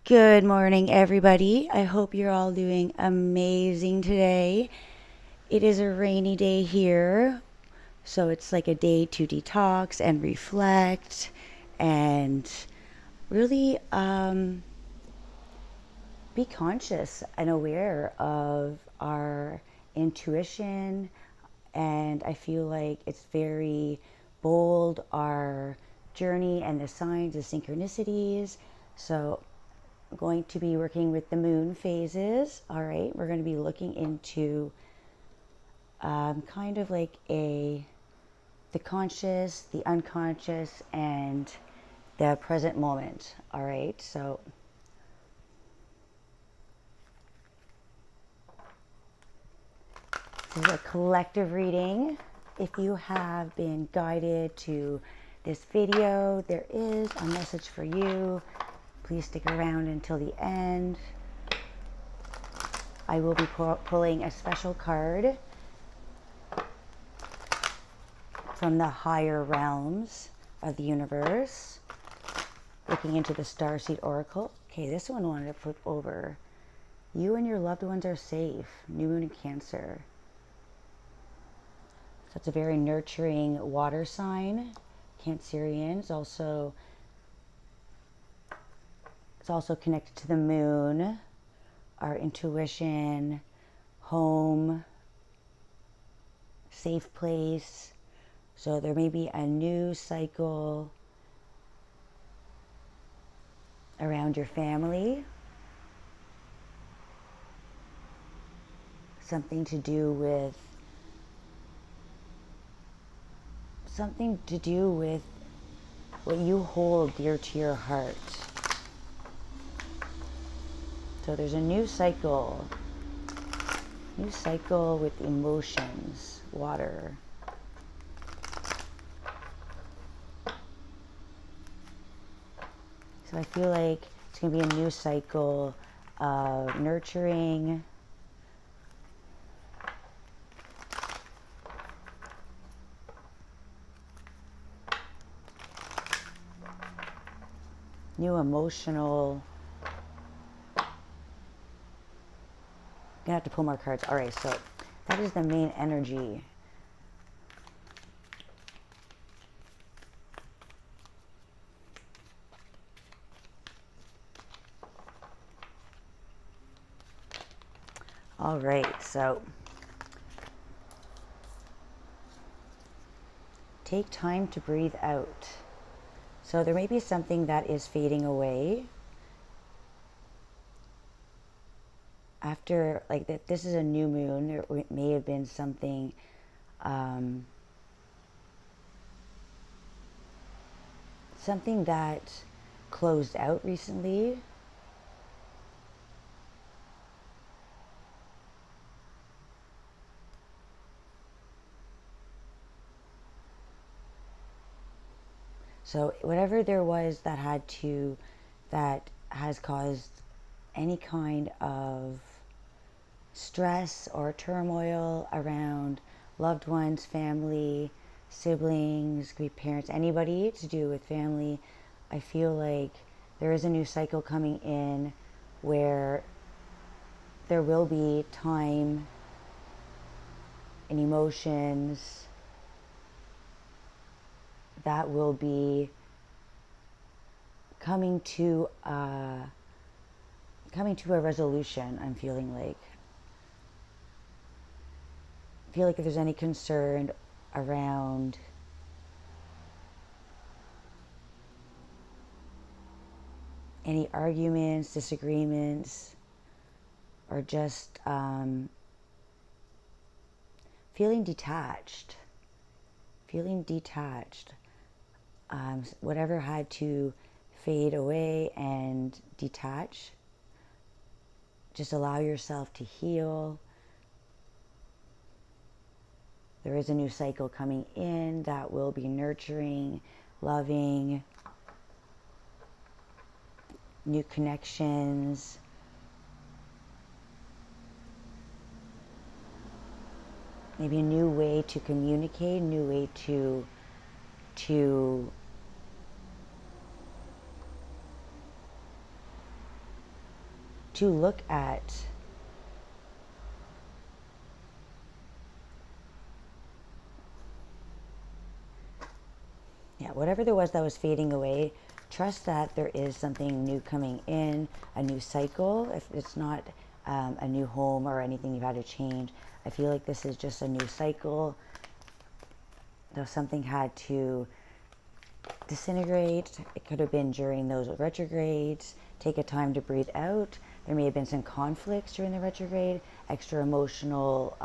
Good morning, everybody. I hope you're all doing amazing today. It is a rainy day here, so it's like a day to detox and reflect and really be conscious and aware of our intuition. And I feel like it's very bold, our journey and the signs, the synchronicities. So I'm going to be working with the moon phases. All right, we're going to be looking into kind of like the conscious, the unconscious, and the present moment. All right, so this is a collective reading. If you have been guided to this video, there is a message for you. Please stick around until the end. I will be pulling a special card from the higher realms of the universe, looking into the Starseed Oracle. Okay, this one wanted to flip over. You and your loved ones are safe. New moon in Cancer. So it's a very nurturing water sign. Cancerian. It's also connected to the moon, our intuition, home, safe place. So there may be a new cycle around your family. Something to do with what you hold dear to your heart. So there's a new cycle with emotions, water. So I feel like it's going to be a new cycle of nurturing, new emotional. I'm gonna have to pull more cards. All right, so that is the main energy. All right, so take time to breathe out. So there may be something that is fading away. After, like, that, this is a new moon. There may have been something something that closed out recently. So whatever there was that has caused any kind of stress or turmoil around loved ones, family, siblings, could be parents, anybody to do with family, I feel like there is a new cycle coming in where there will be time and emotions that will be coming to a resolution. I'm feeling like if there's any concern around any arguments, disagreements, or just feeling detached, whatever had to fade away and detach, just allow yourself to heal. There is a new cycle coming in that will be nurturing, loving, new connections, maybe a new way to communicate, a new way to to look at whatever there was that was fading away. Trust that there is something new coming in, a new cycle. If it's not a new home or anything you've had to change, I feel like this is just a new cycle. Though something had to disintegrate, it could have been during those retrogrades. Take a time to breathe out. There may have been some conflicts during the retrograde, extra emotional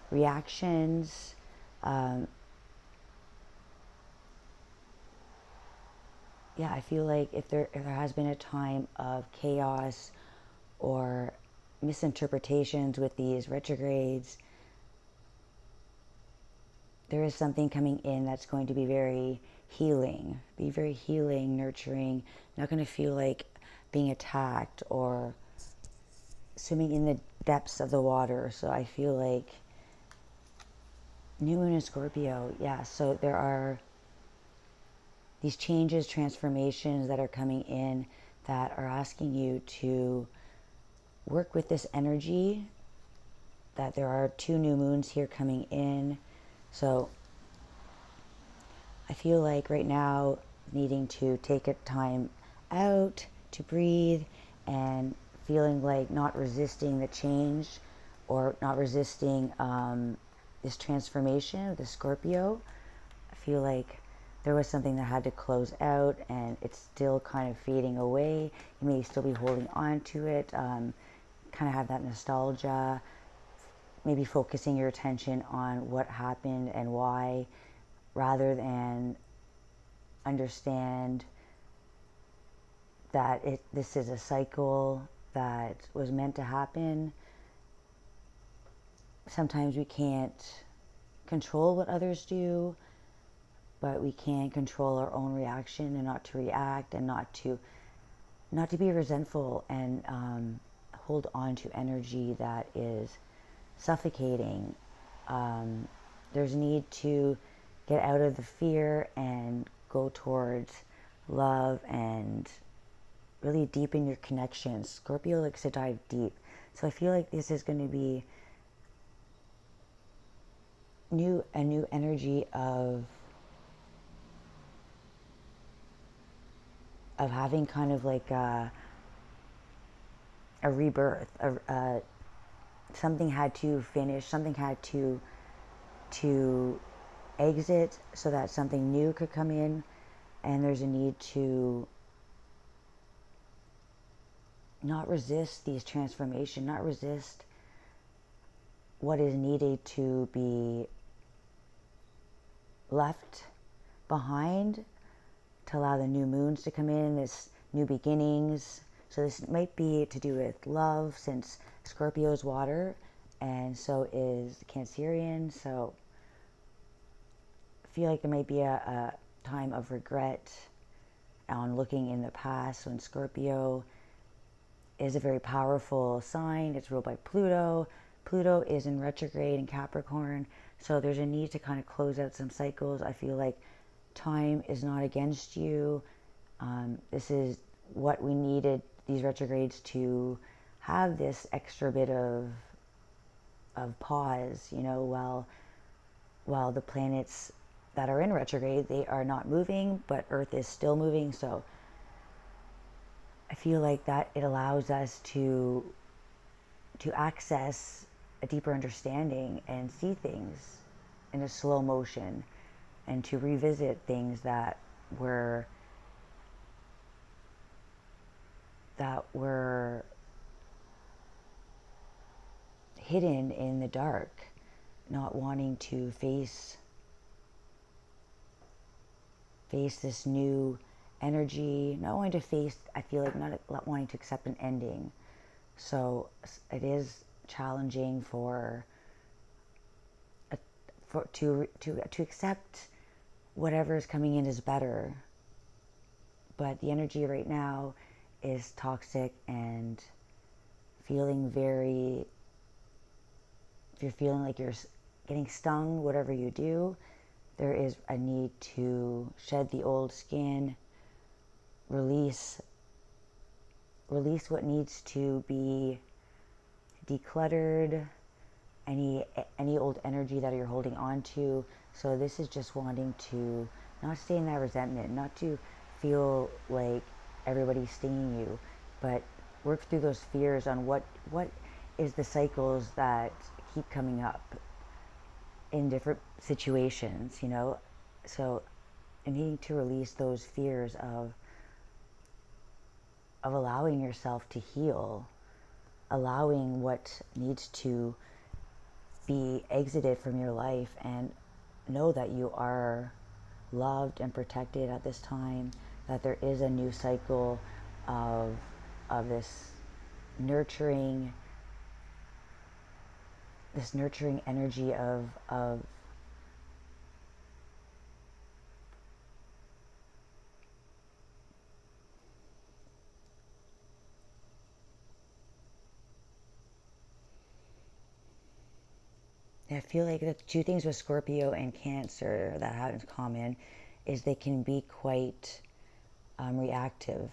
reactions. Yeah, I feel like if there has been a time of chaos or misinterpretations with these retrogrades, there is something coming in that's going to be very healing, nurturing, not going to feel like being attacked or swimming in the depths of the water. So I feel like new moon in Scorpio, yeah, so there are these changes, transformations that are coming in that are asking you to work with this energy, that there are 2 new moons here coming in. So I feel like right now needing to take a time out to breathe and feeling like not resisting the change or not resisting this transformation of the Scorpio. I feel like there was something that had to close out and it's still kind of fading away. You may still be holding on to it, kind of have that nostalgia, maybe focusing your attention on what happened and why, rather than understand that this is a cycle that was meant to happen. Sometimes we can't control what others do, but we can control our own reaction and not to react and not to be resentful and hold on to energy that is suffocating. There's a need to get out of the fear and go towards love and really deepen your connections. Scorpio likes to dive deep. So I feel like this is going to be a new energy of having kind of like a rebirth. Something had to finish, something had to exit so that something new could come in, and there's a need to not resist these transformations, not resist what is needed to be left behind, to allow the new moons to come in, this new beginnings. So this might be to do with love, since Scorpio is water and so is Cancerian. So I feel like there might be a time of regret on looking in the past. When Scorpio is a very powerful sign, it's ruled by Pluto. Pluto is in retrograde in Capricorn, so there's a need to kind of close out some cycles. I feel like time is not against you. This is what we needed, these retrogrades, to have this extra bit of pause, you know, while the planets that are in retrograde, they are not moving, but Earth is still moving. So I feel like that it allows us to access a deeper understanding and see things in a slow motion, and to revisit things that were hidden in the dark, not wanting to face this new energy, not wanting to face, I feel like not wanting to accept an ending. So it is challenging to accept whatever is coming in is better. But the energy right now is toxic and feeling very, if you're feeling like you're getting stung, whatever you do, there is a need to shed the old skin, release release what needs to be decluttered, any old energy that you're holding on to. So this is just wanting to not stay in that resentment, not to feel like everybody's stinging you, but work through those fears on what is the cycles that keep coming up in different situations, you know. So needing to release those fears of allowing yourself to heal, allowing what needs to be exited from your life, and know that you are loved and protected at this time, that there is a new cycle of this nurturing energy of I feel like the two things with Scorpio and Cancer that have in common is they can be quite reactive.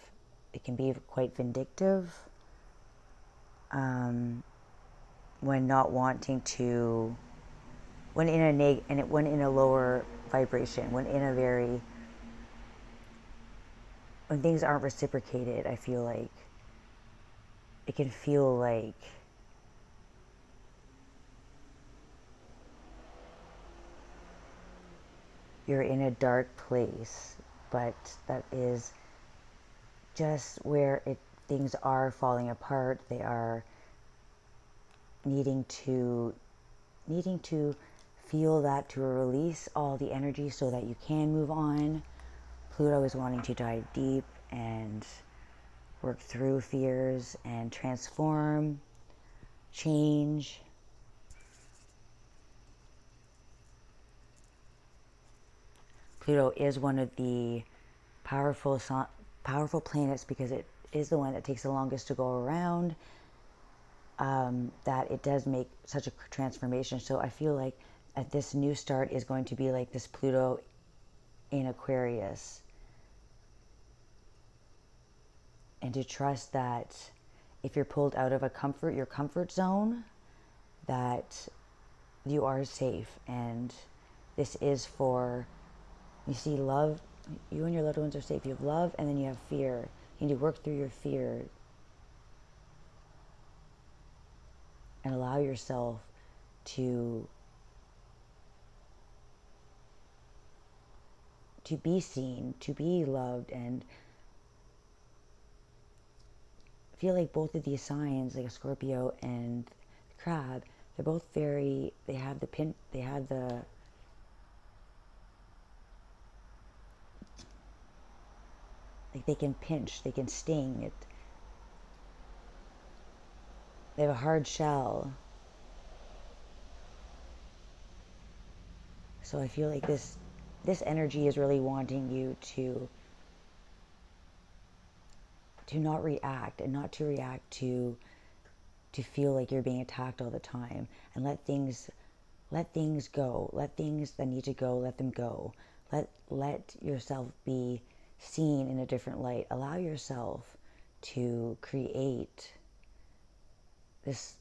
It can be quite vindictive when not wanting to, when in a lower vibration, when things aren't reciprocated. I feel like it can feel like you're in a dark place, but that is just where things are falling apart. They are needing to feel that, to release all the energy so that you can move on. Pluto is wanting to dive deep and work through fears and transform, change. Pluto is one of the powerful planets because it is the one that takes the longest to go around, that it does make such a transformation. So I feel like at this new start is going to be like this Pluto in Aquarius, and to trust that if you're pulled out of your comfort zone, that you are safe. And this is for, you see, love. You and your loved ones are safe. You have love, and then you have fear. You need to work through your fear and allow yourself to be seen, to be loved. And I feel like both of these signs, like a Scorpio and the Crab, they're both very, they have the like, they can pinch, they can sting. They have a hard shell. So I feel like this energy is really wanting you to not react, and not to react to feel like you're being attacked all the time, and let things go. Let things that need to go, let them go. Let yourself be seen in a different light. Allow yourself to create this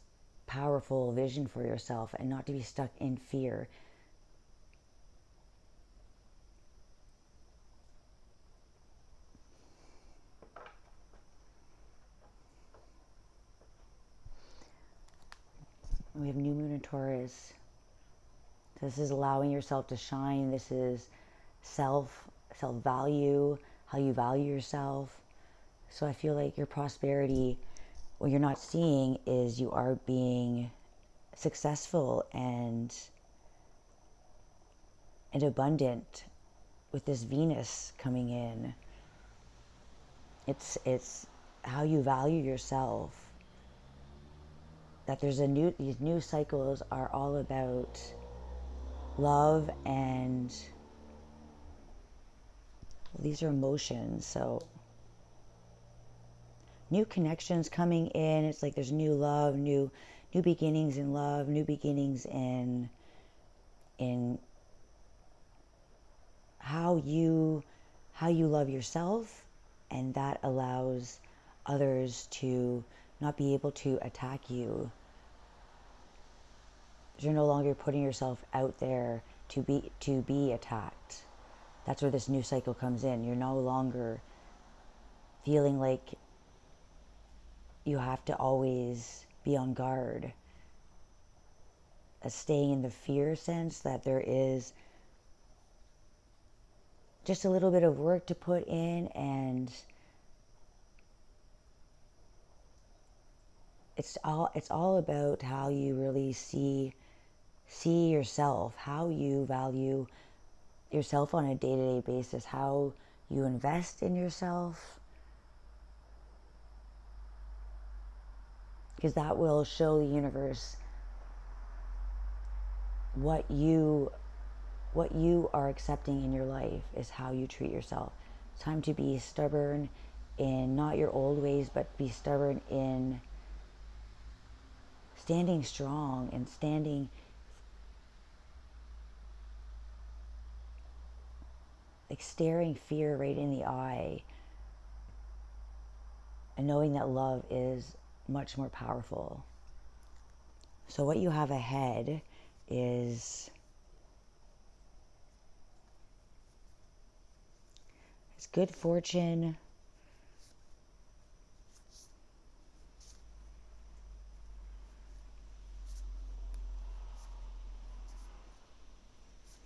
powerful vision for yourself, and not to be stuck in fear. We have new moon in Taurus. This is allowing yourself to shine. This is self-value, how you value yourself. So I feel like your prosperity, what you're not seeing is you are being successful and abundant with this Venus coming in. It's how you value yourself. That these new cycles are all about love, and these are emotions. So new connections coming in. It's like there's new love, new beginnings in love, new beginnings in how you love yourself, and that allows others to not be able to attack you. You're no longer putting yourself out there to be attacked. That's where this new cycle comes in. You're no longer feeling like you have to always be on guard. Staying in the fear sense that there is just a little bit of work to put in, and it's all about how you really see yourself, how you value yourself on a day-to-day basis, how you invest in yourself, because that will show the universe what you are accepting in your life is how you treat yourself. It's time to be stubborn in not your old ways, but be stubborn in standing strong and staring fear right in the eye and knowing that love is much more powerful. So what you have ahead is good fortune,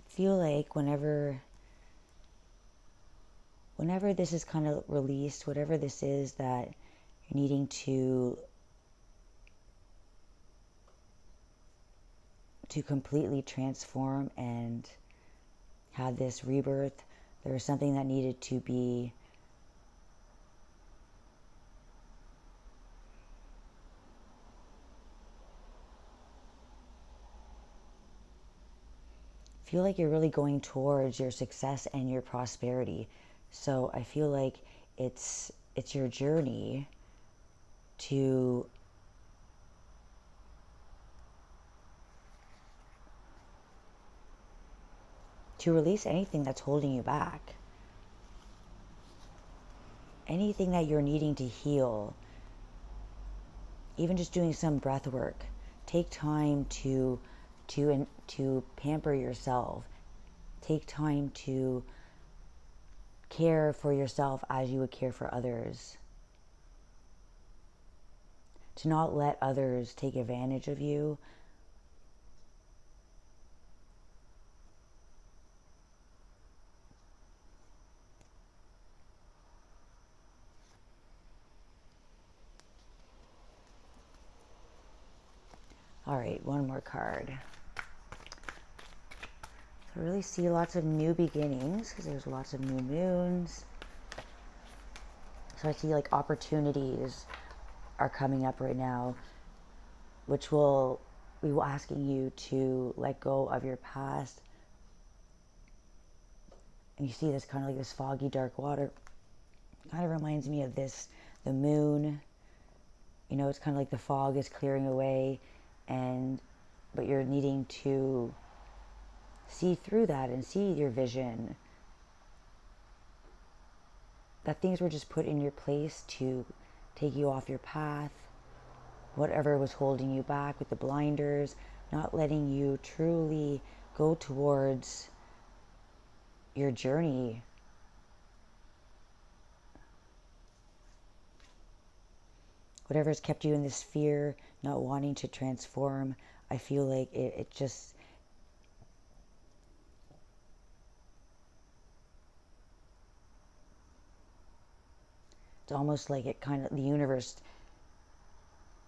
feel like whenever this is kind of released, whatever this is that you're needing to completely transform and have this rebirth, there was something that needed to be feel like you're really going towards your success and your prosperity. So I feel like it's your journey to release anything that's holding you back. Anything that you're needing to heal. Even just doing some breath work. Take time to pamper yourself. Take time to care for yourself as you would care for others. To not let others take advantage of you. All right, one more card. I really see lots of new beginnings because there's lots of new moons. So I see like opportunities are coming up right now, which will be asking you to let go of your past. And you see this kind of like this foggy, dark water. Kind of reminds me of the moon. You know, it's kind of like the fog is clearing away, but you're needing to see through that and see your vision. That things were just put in your place to take you off your path. Whatever was holding you back with the blinders, not letting you truly go towards your journey. Whatever's kept you in this fear, not wanting to transform, I feel like it just... It's almost like the universe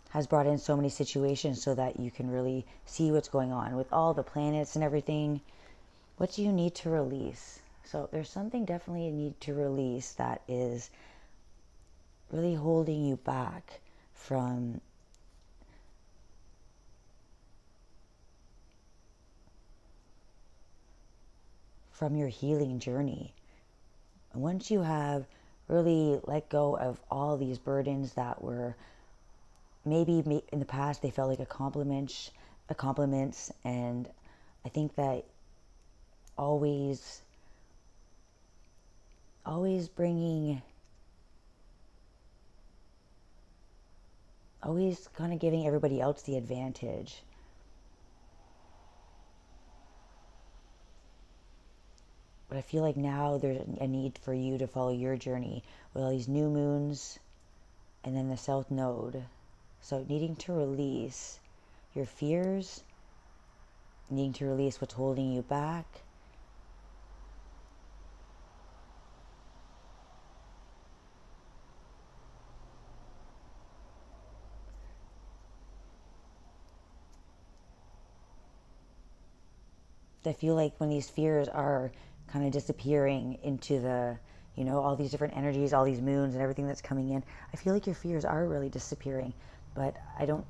has brought in so many situations so that you can really see what's going on with all the planets and everything. What do you need to release? So there's something definitely you need to release that is really holding you back from your healing journey. And once you have really let go of all these burdens that were maybe in the past they felt like accomplishments, and I think that always bringing always kind of giving everybody else the advantage. But I feel like now there's a need for you to follow your journey with all these new moons and then the South Node. So needing to release your fears, needing to release what's holding you back. I feel like when these fears are kind of disappearing into the, you know, all these different energies, all these moons and everything that's coming in, I feel like your fears are really disappearing. But I don't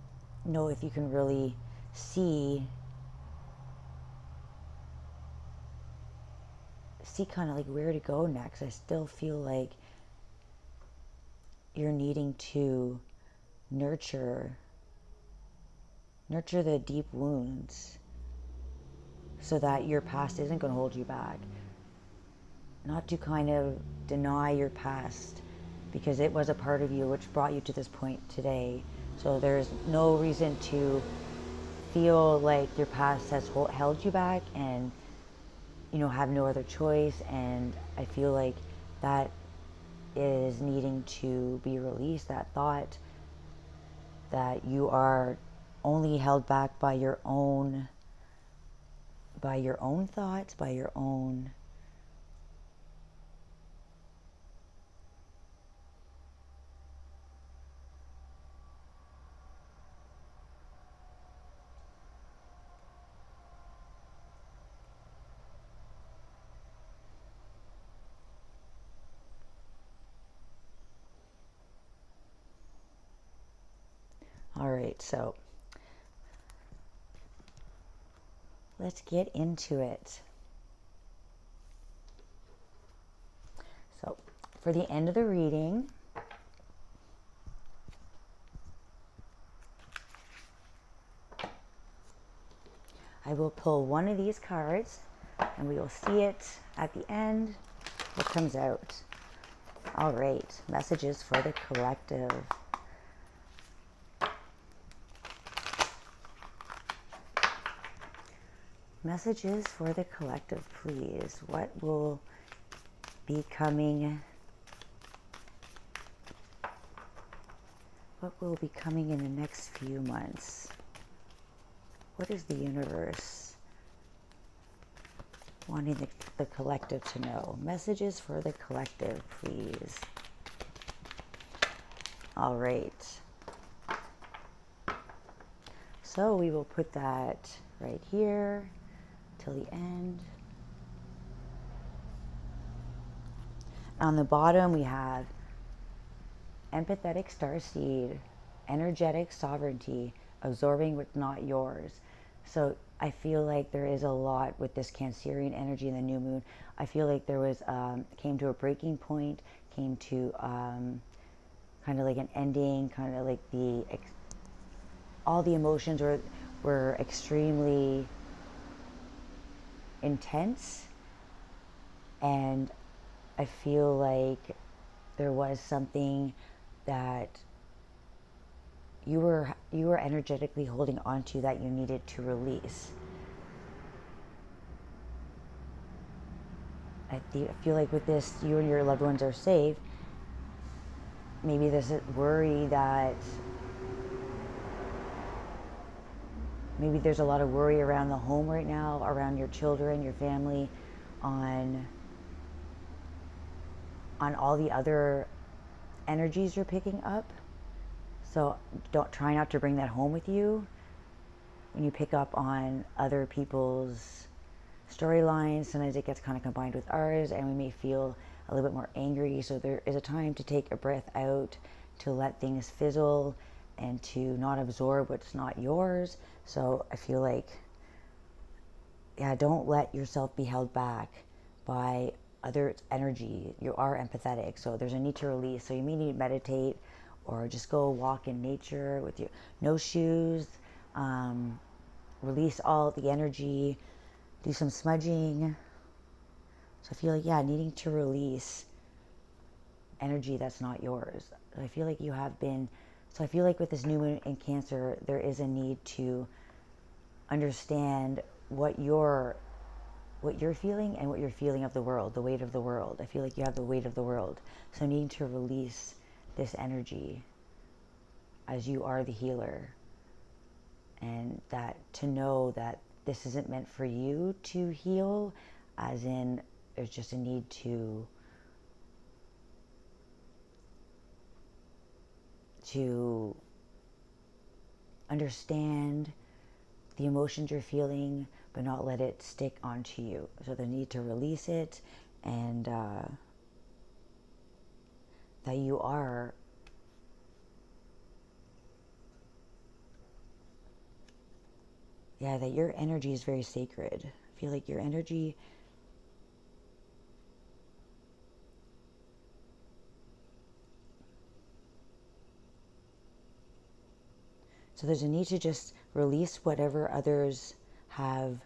know if you can really see kind of like where to go next. I still feel like you're needing to nurture the deep wounds so that your past isn't going to hold you back. Not to kind of deny your past, because it was a part of you which brought you to this point today. So there's no reason to feel like your past has held you back and, you know, have no other choice. And I feel like that is needing to be released, that thought that you are only held back by your own thoughts, by your own all right, so let's get into it. So for the end of the reading, I will pull one of these cards and we will see it at the end what comes out. All right, messages for the collective. Messages for the collective, please. What will be coming? What will be coming in the next few months? What is the universe wanting the collective to know? Messages for the collective, please. All right. So we will put that right here till the end. On the bottom we have empathetic starseed, energetic sovereignty, absorbing what's not yours. So I feel like there is a lot with this Cancerian energy in the new moon. I feel like there was came to a breaking point, came to kind of like an ending, kind of like all the emotions were extremely intense, and I feel like there was something that you were energetically holding on to that you needed to release. I feel like with this, you and your loved ones are safe. Maybe this worry that maybe there's a lot of worry around the home right now, around your children, your family, on all the other energies you're picking up. So don't try not to bring that home with you when you pick up on other people's storylines. Sometimes it gets kind of combined with ours and we may feel a little bit more angry. So there is a time to take a breath out, to let things fizzle and to not absorb what's not yours. So I feel like, yeah, don't let yourself be held back by other energy. You are empathetic, so there's a need to release. So you may need to meditate or just go walk in nature with your no shoes, release all the energy, do some smudging. So I feel like, yeah, needing to release energy that's not yours. I feel like you have been So I feel like with this new moon in Cancer, there is a need to understand what you're feeling and what you're feeling of the world, the weight of the world. I feel like you have the weight of the world. So needing to release this energy as you are the healer. And that to know that this isn't meant for you to heal, as in there's just a need to understand the emotions you're feeling, but not let it stick onto you. So the need to release it, and that you are that your energy is very sacred. I feel like your energy so there's a need to just release whatever others have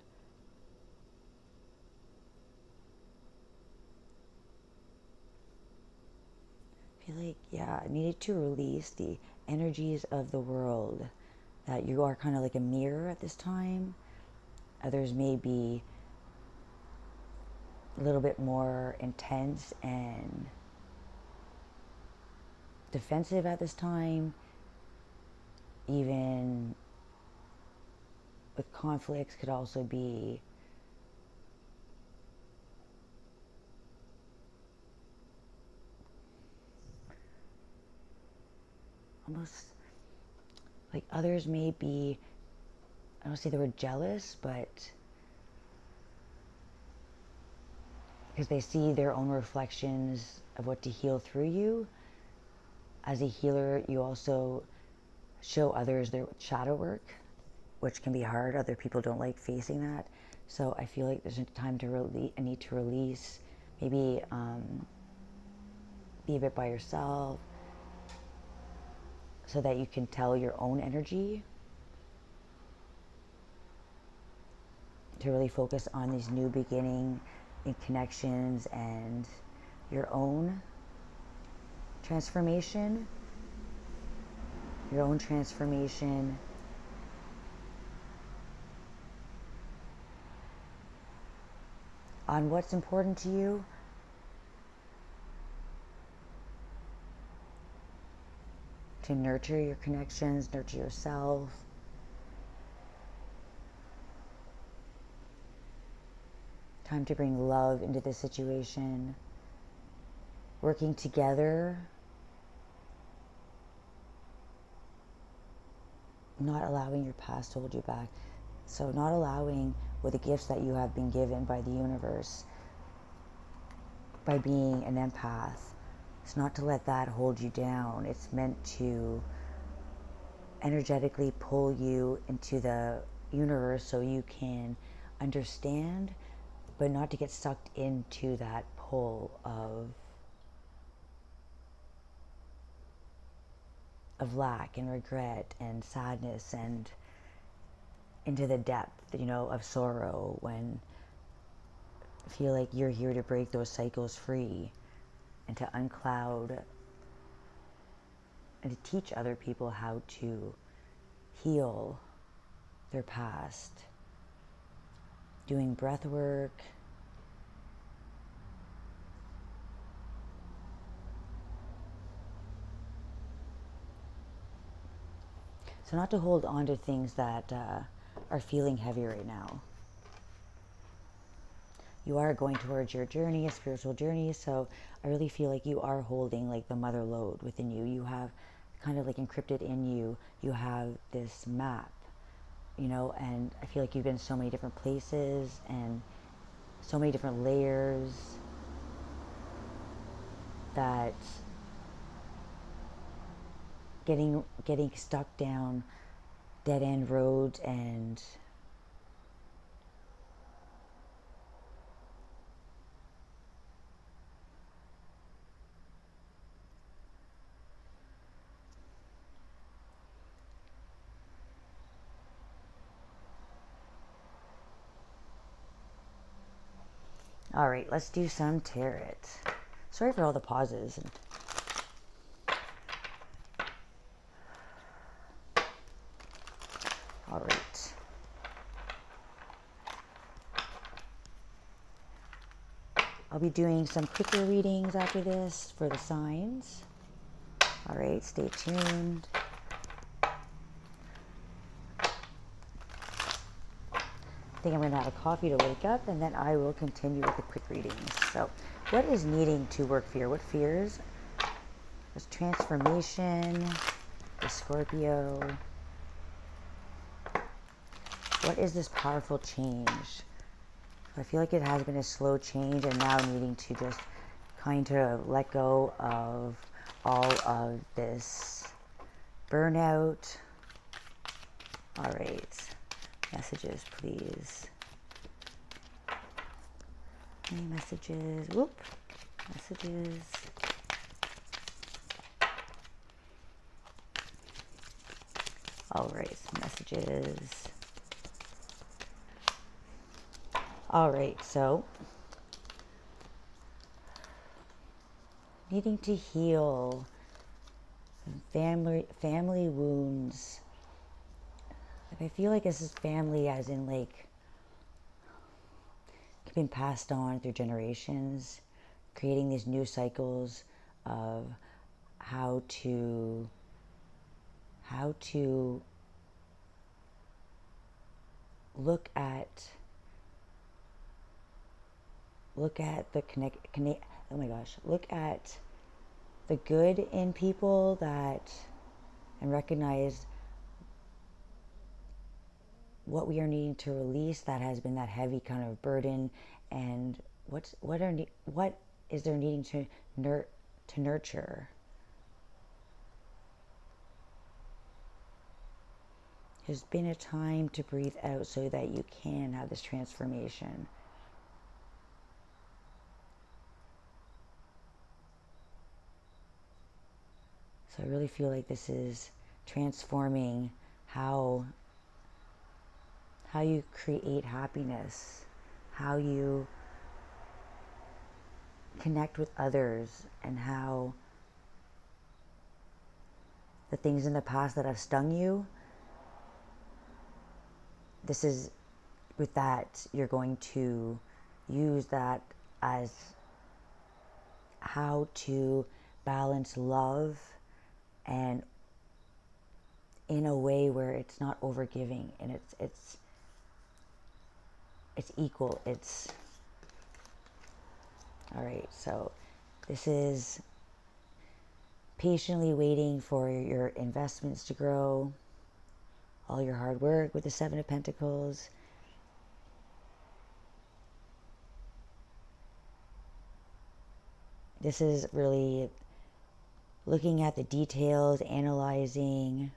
I feel like, I needed to release the energies of the world, that you are kind of like a mirror at this time. Others may be a little bit more intense and defensive at this time, even with conflicts could also be almost like others may be, I don't say the word jealous, but because they see their own reflections of what to heal through you. As a healer, you also show others their shadow work, which can be hard. Other people don't like facing that. So I feel like there's a time to a need to release, maybe be a bit by yourself, so that you can tell your own energy, to really focus on these new beginning and connections and your own transformation. Your own transformation on what's important to you. To nurture your connections, nurture yourself. Time to bring love into the situation. Working together. Not allowing your past to hold you back. So not allowing with the gifts that you have been given by the universe, by being an empath. It's not to let that hold you down. It's meant to energetically pull you into the universe so you can understand, but not to get sucked into that pull of lack and regret and sadness, and into the depth, of sorrow, when I feel like you're here to break those cycles free and to uncloud and to teach other people how to heal their past. Doing breath work, so not to hold on to things that are feeling heavy right now. You are going towards your journey, a spiritual journey, so I really feel like you are holding like the mother lode within you. You have kind of like encrypted in you, you have this map, and I feel like you've been so many different places and so many different layers that getting stuck down dead end roads and all right, let's do some tarot. Sorry for all the pauses. I'll be doing some quicker readings after this for the signs. All right, stay tuned. I think I'm going to have a coffee to wake up, and then I will continue with the quick readings. So, what is needing to work for you? What fears? There's transformation, the Scorpio. What is this powerful change? I feel like it has been a slow change, and now needing to just kind of let go of all of this burnout. All right. Messages, please. Any messages? Whoop. Messages. All right, messages. All right, so needing to heal family wounds. I feel like this is family as in like been passed on through generations, creating these new cycles of how to look at the look at the good in people that, and recognize what we are needing to release that has been that heavy kind of burden, and what is there needing to nurture. There's been a time to breathe out so that you can have this transformation. So I really feel like this is transforming how you create happiness, how you connect with others, and how the things in the past that have stung you, this is, with that, you're going to use that as how to balance love, and in a way where it's not overgiving, and it's equal. It's all right. So this is patiently waiting for your investments to grow, all your hard work with the Seven of Pentacles. This is really looking at the details, analyzing,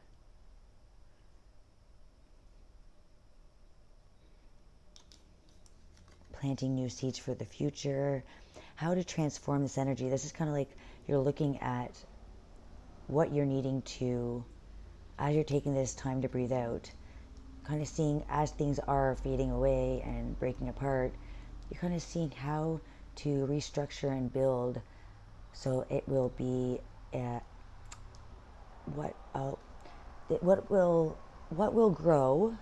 planting new seeds for the future, how to transform this energy. This is kind of like you're looking at what you're needing to, as you're taking this time to breathe out, kind of seeing as things are fading away and breaking apart, you're kind of seeing how to restructure and build so it will be what will grow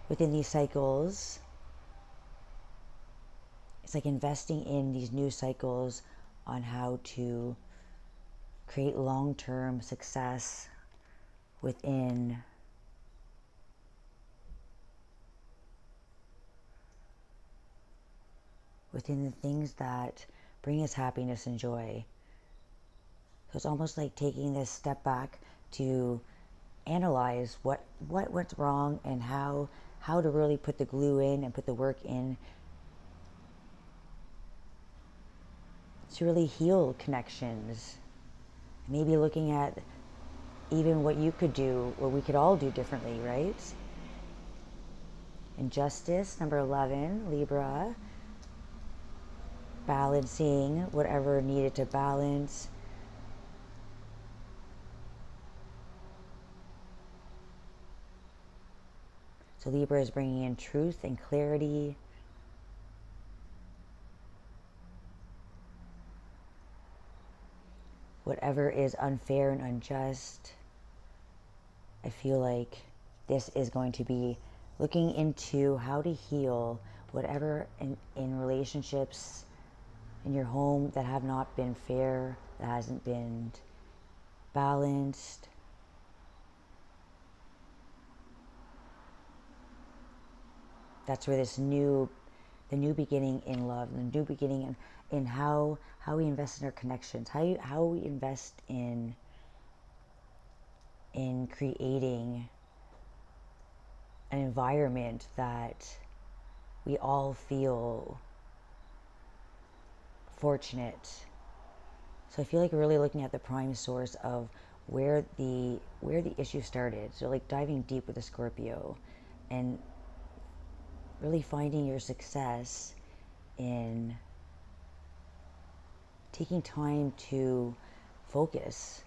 within these cycles. It's like investing in these new cycles on how to create long-term success within the things that bring us happiness and joy. So it's almost like taking this step back to analyze what went wrong, and how to really put the glue in and put the work in to really heal connections. Maybe looking at even what you could do, what we could all do differently, right? Injustice, number 11, Libra. Balancing whatever needed to balance. So Libra is bringing in truth and clarity. Whatever is unfair and unjust, I feel like this is going to be looking into how to heal whatever in relationships in your home that have not been fair, that hasn't been balanced. That's where the new beginning in love, the new beginning in how we invest in our connections, how we invest in creating an environment that we all feel fortunate. So I feel like we're really looking at the prime source of where the issue started. So like diving deep with the Scorpio and really finding your success in taking time to focus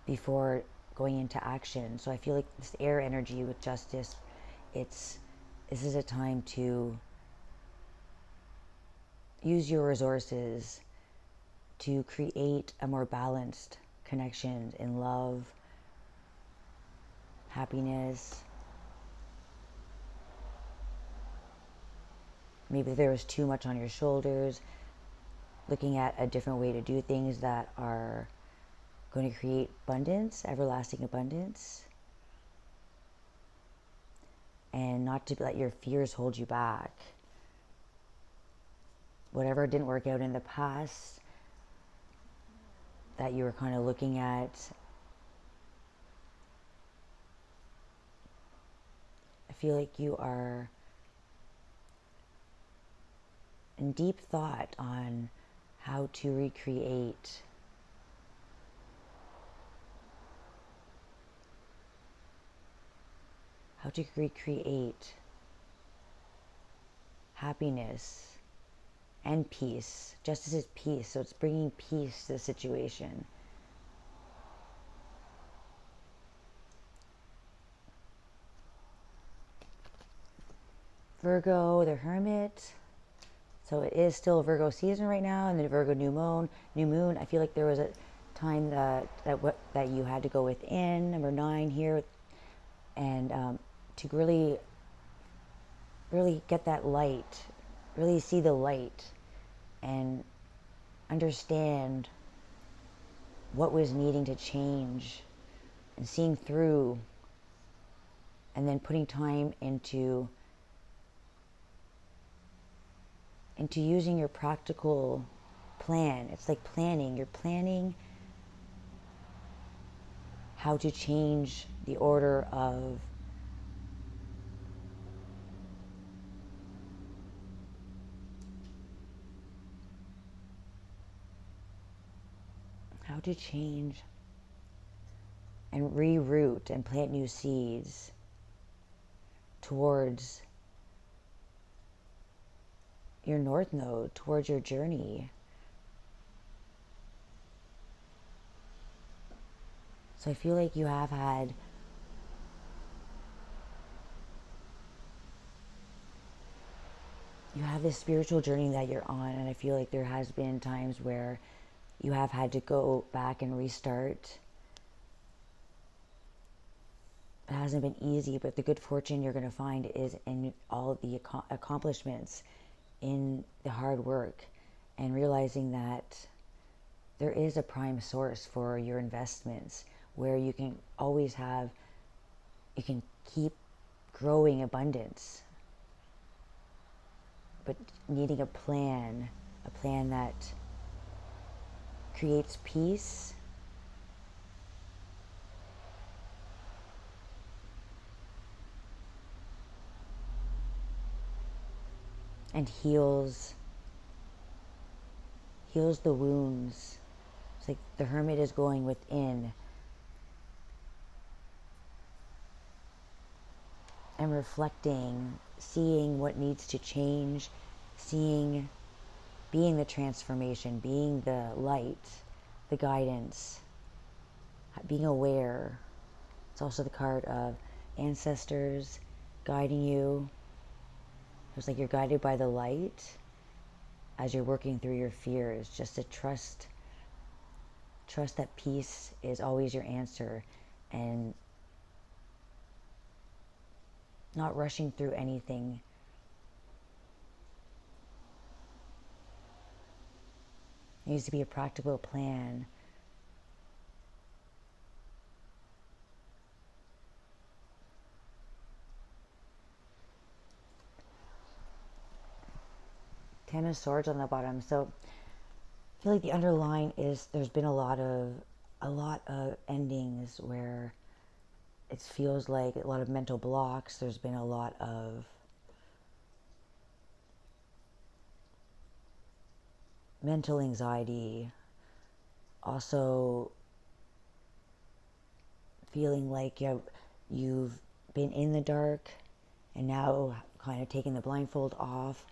before going into action. So I feel like this air energy with justice, this is a time to use your resources to create a more balanced connection in love, happiness. Maybe there was too much on your shoulders, looking at a different way to do things that are going to create abundance, everlasting abundance, and not to let your fears hold you back. Whatever didn't work out in the past that you were kind of looking at, I feel like you are in deep thought on how to recreate happiness and peace. Justice is peace, so it's bringing peace to the situation. Virgo, the Hermit. So it is still Virgo season right now, and the Virgo new moon. I feel like there was a time that you had to go within, number 9 here, and to really get that light, really see the light, and understand what was needing to change, and seeing through, and then putting time into using your practical plan. It's like planning. You're planning how to change the order of change and reroute and plant new seeds towards your North Node, towards your journey. So I feel like you have had this spiritual journey that you're on, and I feel like there has been times where you have had to go back and restart. It hasn't been easy, but the good fortune you're going to find is in all the accomplishments, in the hard work, and realizing that there is a prime source for your investments where you can always you can keep growing abundance, but needing a plan that creates peace and heals the wounds. It's like the Hermit is going within and reflecting, seeing what needs to change, being the transformation, being the light, the guidance, being aware. It's also the card of ancestors guiding you. It's like you're guided by the light as you're working through your fears, just to trust that peace is always your answer, and not rushing through anything. It needs to be a practical plan. Ten of Swords on the bottom. So I feel like the underline is there's been a lot of endings where it feels like a lot of mental blocks. There's been a lot of mental anxiety. Also feeling like you've been in the dark and now kind of taking the blindfold off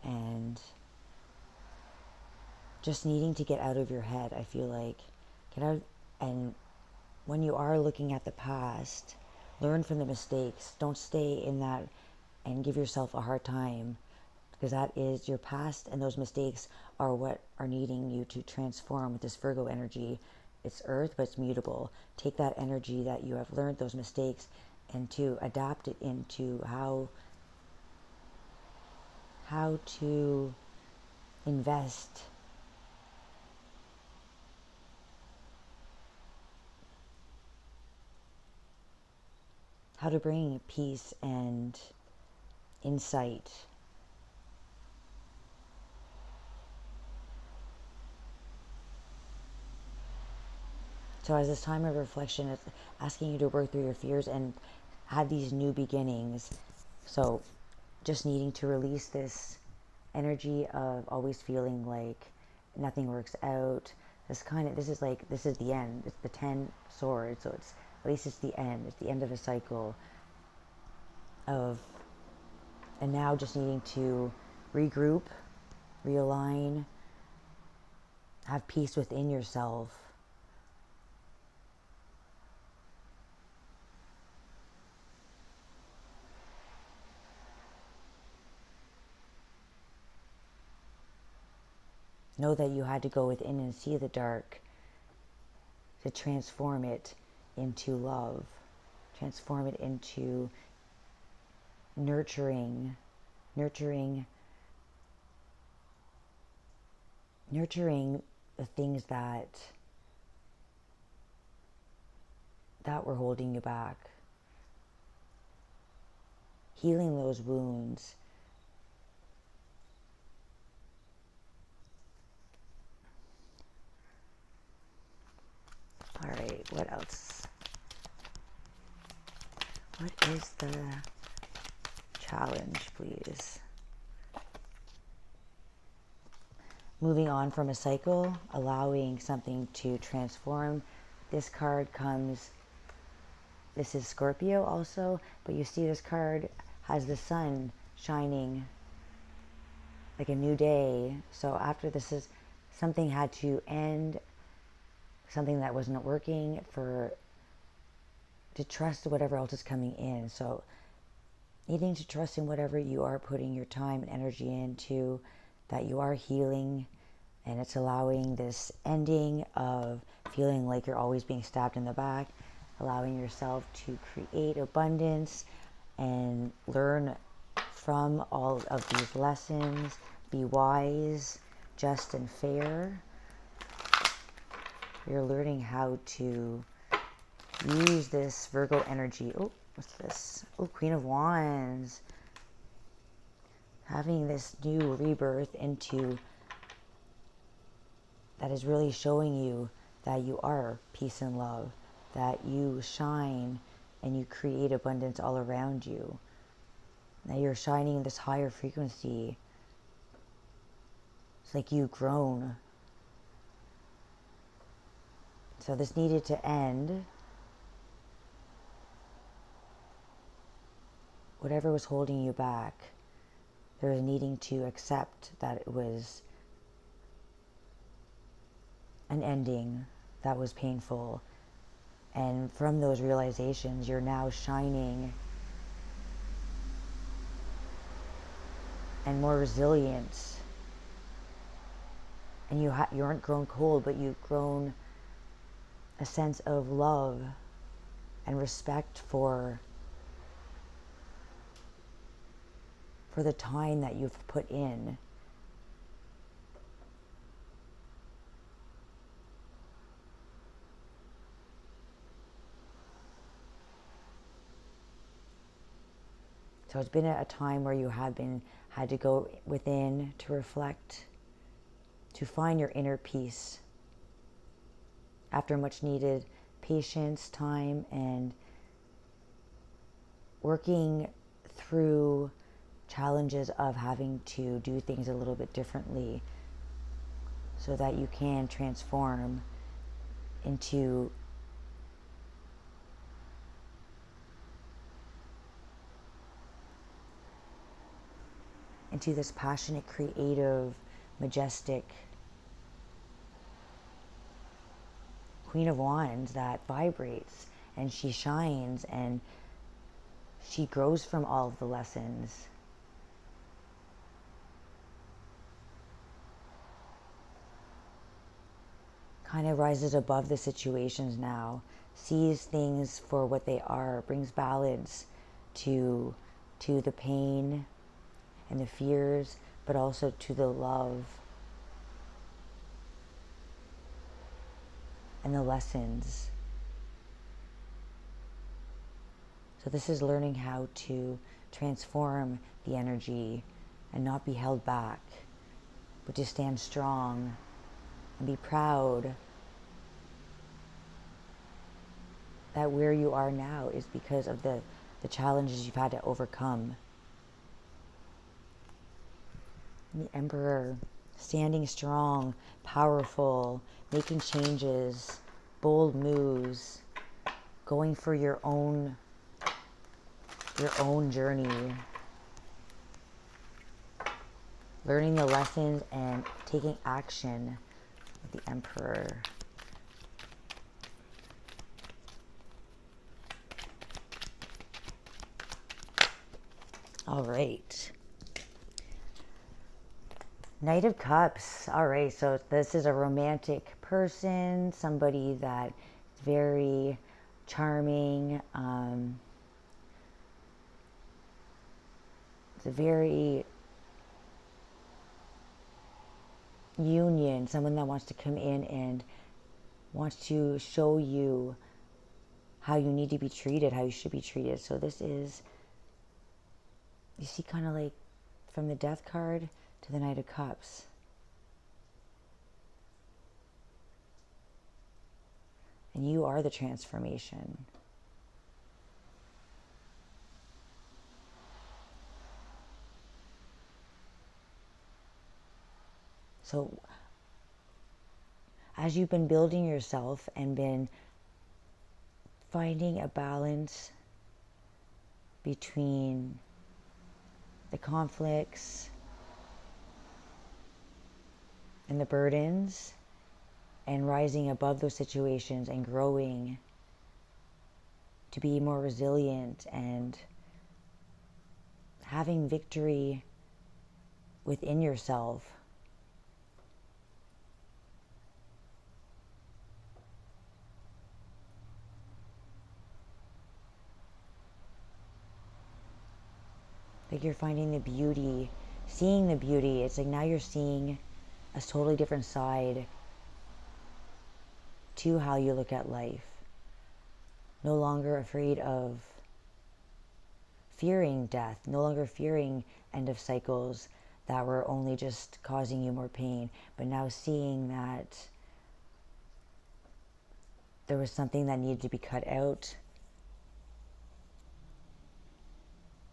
and just needing to get out of your head. I feel like get out, and when you are looking at the past, learn from the mistakes. Don't stay in that and give yourself a hard time, because that is your past, and those mistakes are what are needing you to transform with this Virgo energy. It's earth, but it's mutable. Take that energy that you have learned, those mistakes, and to adapt it into how to invest how to bring peace and insight. So as this time of reflection, it's asking you to work through your fears and have these new beginnings. So just needing to release this energy of always feeling like nothing works out. This is the end. It's the 10 swords. So it's, at least it's the end. It's the end of a cycle of, and now just needing to regroup, realign, have peace within yourself. Know that you had to go within and see the dark to transform it into love, transform it into nurturing the things that were holding you back, healing those wounds. All right, what else? What is the challenge, please? Moving on from a cycle, allowing something to transform. This card comes, this is Scorpio also, but you see this card has the sun shining like a new day. So after this is, something had to end, something that wasn't working, to trust whatever else is coming in. So needing to trust in whatever you are putting your time and energy into, that you are healing, and it's allowing this ending of feeling like you're always being stabbed in the back, allowing yourself to create abundance and learn from all of these lessons, be wise, just and fair. You're learning how to use this Virgo energy. Oh, what's this? Oh, Queen of Wands. Having this new rebirth into, that is really showing you that you are peace and love, that you shine and you create abundance all around you. That you're shining this higher frequency. It's like you've grown. So this needed to end. Whatever was holding you back, there was needing to accept that it was an ending that was painful. And from those realizations, you're now shining and more resilient. And you aren't grown cold, but you've grown a sense of love and respect for for the time that you've put in. So it's been a time where you have had to go within to reflect, to find your inner peace after much needed patience, time, and working through challenges of having to do things a little bit differently so that you can transform into this passionate, creative, majestic Queen of Wands that vibrates, and she shines, and she grows from all of the lessons. Kind of rises above the situations now, sees things for what they are, brings balance to the pain and the fears, but also to the love and the lessons. So this is learning how to transform the energy and not be held back, but to stand strong and be proud that where you are now is because of the challenges you've had to overcome. And the Emperor, standing strong, powerful, making changes, bold moves, going for your own journey, learning the lessons and taking action with the Emperor. All right. Knight of Cups. All right, so this is a romantic person, somebody that is very charming. It's a very union, someone that wants to come in and wants to show you how you need to be treated, how you should be treated. So this is, you see, kind of like from the Death card to the Knight of Cups. And you are the transformation. So as you've been building yourself and been finding a balance between the conflicts and the burdens, and rising above those situations and growing to be more resilient and having victory within yourself. Like you're finding the beauty, seeing the beauty. It's like now you're seeing a totally different side to how you look at life. No longer afraid of fearing death, no longer fearing end of cycles that were only just causing you more pain, but now seeing that there was something that needed to be cut out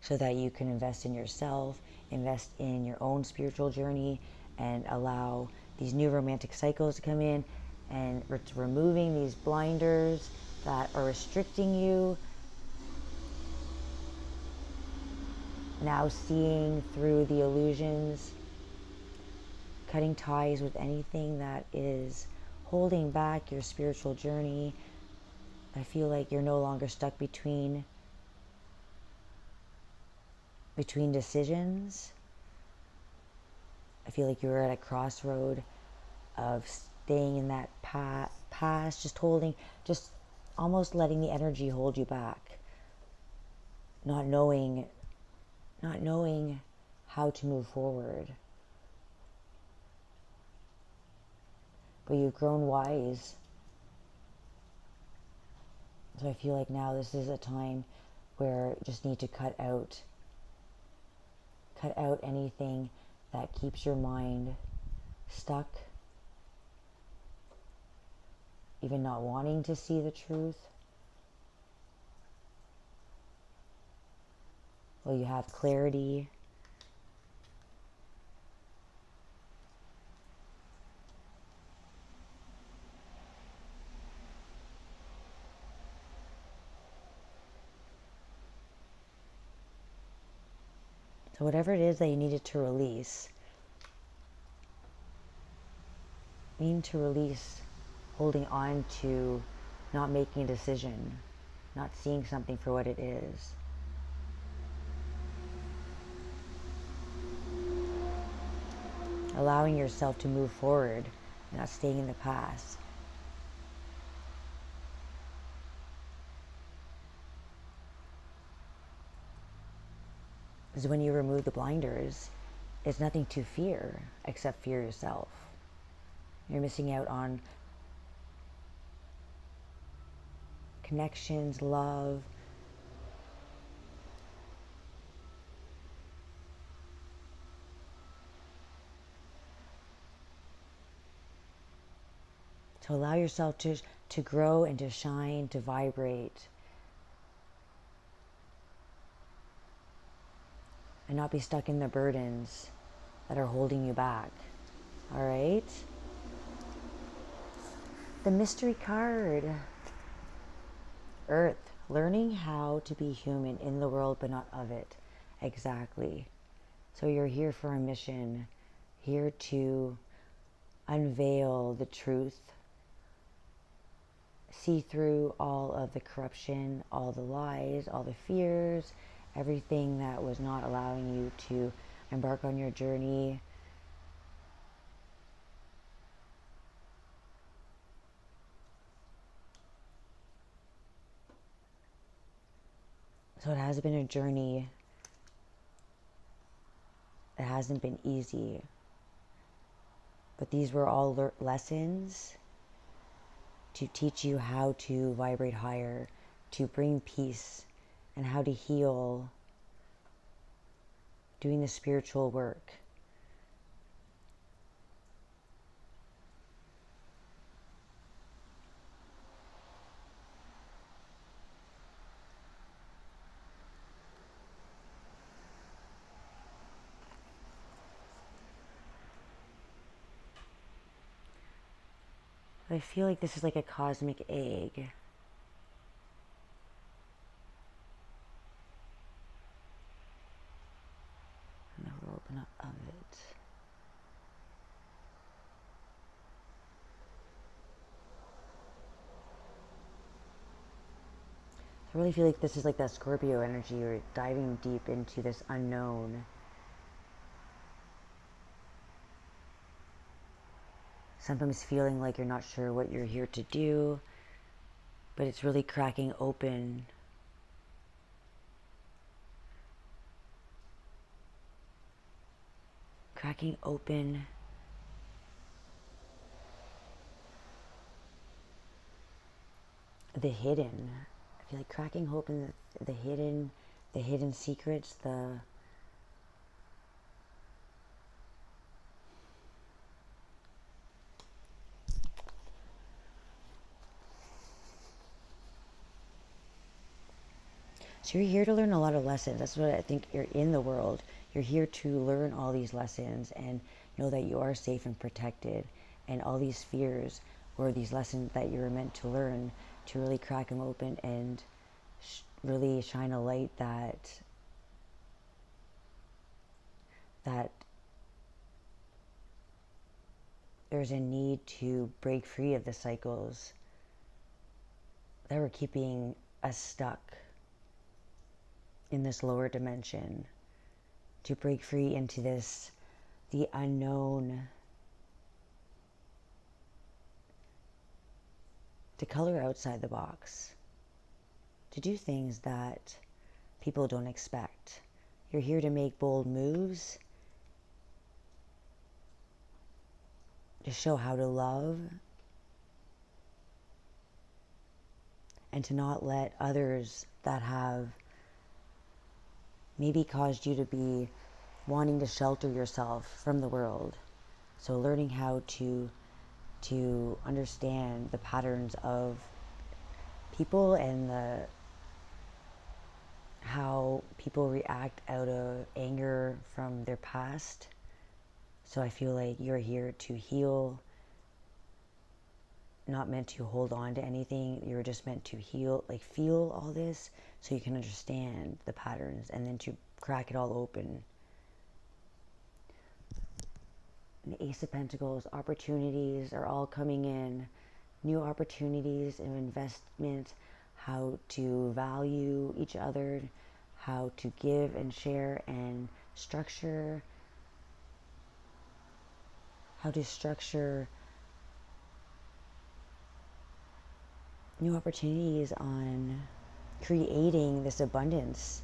so that you can invest in yourself, invest in your own spiritual journey, and allow these new romantic cycles to come in, and removing these blinders that are restricting you. Now seeing through the illusions, cutting ties with anything that is holding back your spiritual journey. I feel like you're no longer stuck between decisions. I feel like you're at a crossroad of staying in that past, just almost letting the energy hold you back. Not knowing how to move forward. But you've grown wise. So I feel like now this is a time where you just need to cut out anything that keeps your mind stuck, even not wanting to see the truth. Well, you have clarity. So whatever it is that you needed to release, you need to release holding on to not making a decision, not seeing something for what it is. Allowing yourself to move forward, not staying in the past. Because when you remove the blinders, it's nothing to fear except fear yourself. You're missing out on connections, love, to allow yourself to grow and to shine, to vibrate, and not be stuck in the burdens that are holding you back. All right? The mystery card. Earth. Learning how to be human in the world but not of it. Exactly. So you're here for a mission. Here to unveil the truth. See through all of the corruption, all the lies, all the fears, everything that was not allowing you to embark on your journey. So it has been a journey. It hasn't been easy. But these were all lessons to teach you how to vibrate higher, to bring peace, and how to heal, doing the spiritual work. I feel like this is like a cosmic egg. And the world but not of it. I really feel like this is like that Scorpio energy. You're diving deep into this unknown. Sometimes feeling like you're not sure what you're here to do, but it's really cracking open the hidden. I feel like cracking open the hidden secrets, so you're here to learn a lot of lessons. That's what I think. You're in the world. You're here to learn all these lessons and know that you are safe and protected. And all these fears or these lessons that you were meant to learn, to really crack them open and really shine a light that there's a need to break free of the cycles that were keeping us stuck in this lower dimension, to break free into the unknown, to color outside the box, to do things that people don't expect. You're here to make bold moves to show how to love, and to not let others that have maybe caused you to be wanting to shelter yourself from the world. So learning how to understand the patterns of people and how people react out of anger from their past. So I feel like you're here to heal, not meant to hold on to anything. You're just meant to heal, like feel all this so you can understand the patterns and then to crack it all open. And the Ace of Pentacles, opportunities are all coming in. New opportunities of investment, how to value each other, how to give and share and structure, how to structure new opportunities on creating this abundance.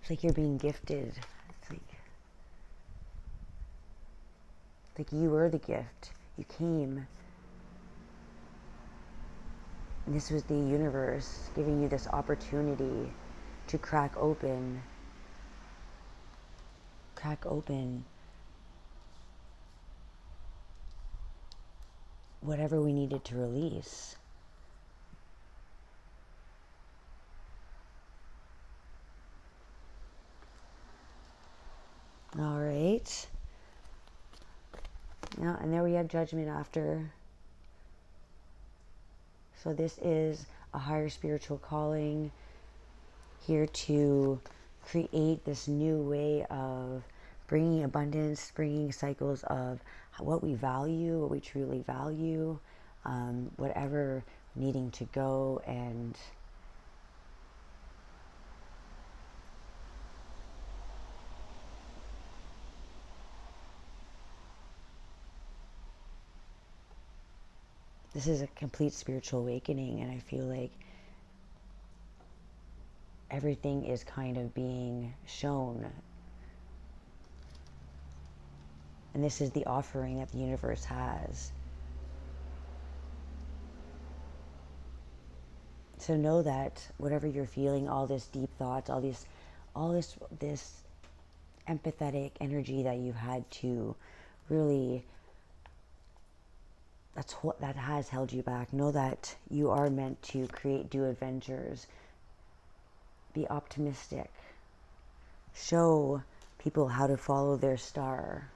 It's like you're being gifted. It's like you were the gift. You came. And this was the universe giving you this opportunity to crack open whatever we needed to release. All right. Yeah, and there we have Judgment after. So this is a higher spiritual calling, here to create this new way of bringing abundance, bringing cycles of what we value, what we truly value, whatever needing to go, and this is a complete spiritual awakening, and I feel like everything is kind of being shown. And this is the offering that the universe has. So know that whatever you're feeling, all this deep thoughts, all this empathetic energy that you've had to really, that has held you back. Know that you are meant to create new adventures. Be optimistic. Show people how to follow their star.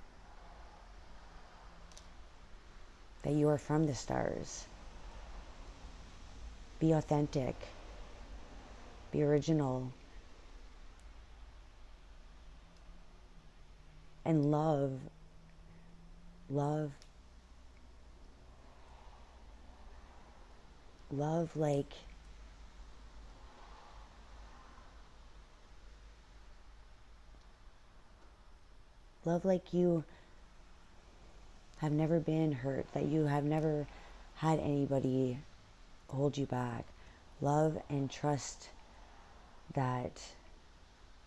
That you are from the stars. Be authentic. Be original. And love like you have never been hurt, that you have never had anybody hold you back. Love and trust that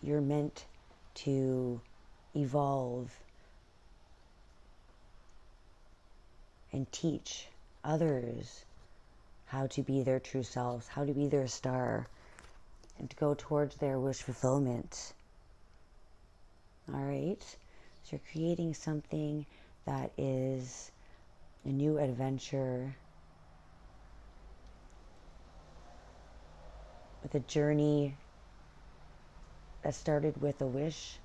you're meant to evolve and teach others how to be their true selves, how to be their star, and to go towards their wish fulfillment. All right? So you're creating something that is a new adventure, with a journey that started with a wish.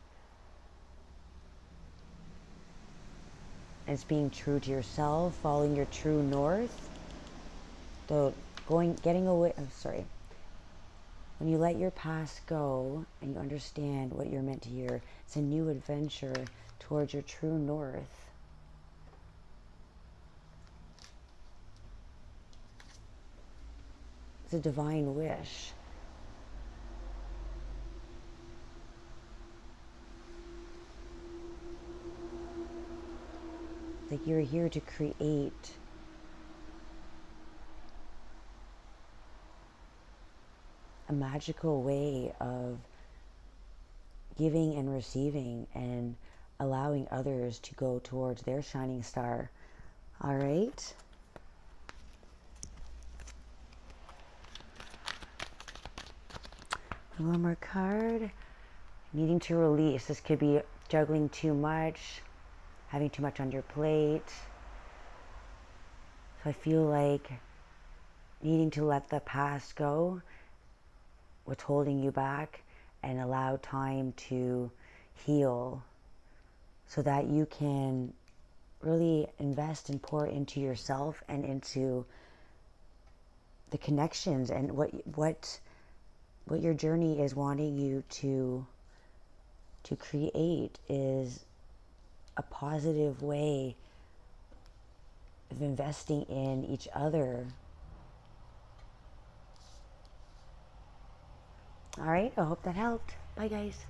And it's being true to yourself, following your true north. So getting away, when you let your past go and you understand what you're meant to hear, it's a new adventure towards your true north. It's a divine wish. Like you're here to create a magical way of giving and receiving and allowing others to go towards their shining star. All right. One more card. Needing to release. This could be juggling too much, having too much on your plate. So I feel like needing to let the past go, what's holding you back, and allow time to heal so that you can really invest and pour into yourself and into the connections and what your journey is wanting you to create is a positive way of investing in each other. All right, I hope that helped. Bye, guys.